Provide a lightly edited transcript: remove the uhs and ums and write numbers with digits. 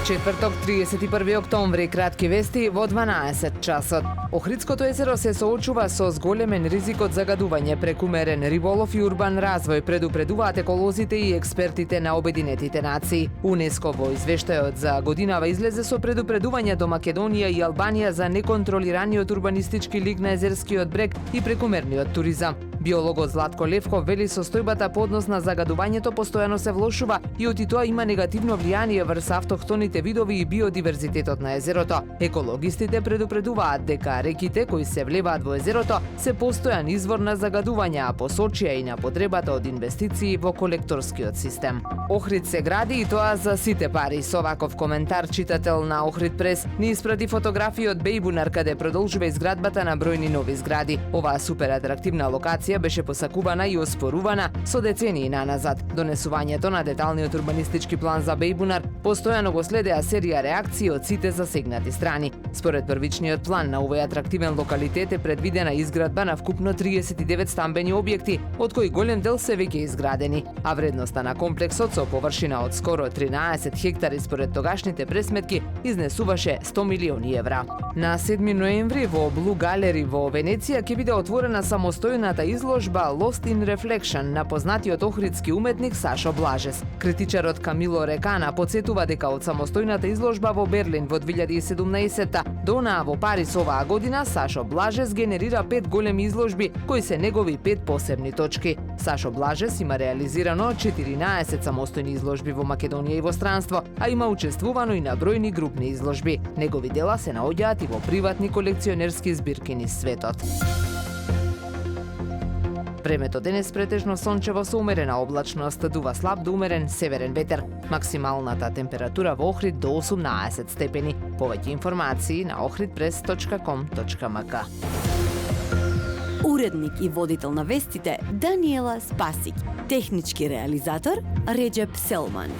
Четврток, 31 октомври, кратки вести во 12 часот. Охридското езеро се соочува со зголемен ризик од загадување, прекумерен риболов и урбан развој, предупредуваат еколозите и експертите на Обединетите нации. УНЕСКО во извештајот за годинава излезе со предупредување до Македонија и Албанија за неконтролираниот урбанистички лик на езерскиот брег и прекумерниот туризам. Биологот Златко Левков вели состојбата по однос на загадувањето постојано се влошува и оти тоа има негативно влијание врз автохтоните видови и биодиверзитетот на езерото. Екологистите предупредуваат дека реките кои се влеваат во езерото се постојан извор на загадувања, а посочија и на потребата од инвестиции во колекторскиот систем. Охрид се гради и тоа за сите пари. Со ваков коментар читател на Охрид Прес ни испрати фотографии од Бејбунар каде продолжува изградбата на бројни нови згради. Оваа супер атрактивна локација беше посакувана и оспорувана со децении наназад. Донесувањето на деталниот урбанистички план за Бејбунар постојано го следеа серија реакции од сите засегнати страни. Според првичниот план на овој атрактивен локалитет е предвидена изградба на вкупно 39 стамбени објекти, од кои голем дел се веќе изградени, а вредноста на комплексот со површина од скоро 13 хектари според тогашните пресметки изнесуваше 100 милиони евра. На 7 ноември во Blue Gallery во Венеција ќе биде отворена самостојната изложба Lost in Reflection на познатиот охридски уметник Сашо Блажес. Критичарот Камило Рекана подсетува дека од самостојната изложба во Берлин во 2017 до онаа во Париз оваа година Сашо Блажес генерира 5 големи изложби кои се негови 5 посебни точки. Сашо Блажес има реализирано 14 самостојни изложби во Македонија и во странство, а има учествувано и на бројни групни изложби. Негови дела се наоѓаат и во приватни колекционерски збирки низ светот. Времето денес претежно сончево со умерена облачност, дува слаб до умерен северен ветер. Максималната температура во Охрид до 18 степени. Повеќе информации на ohridpress.com.mk. Уредник и водител на вестите Даниела Спасик. Технички реализатор Реджеп Селман.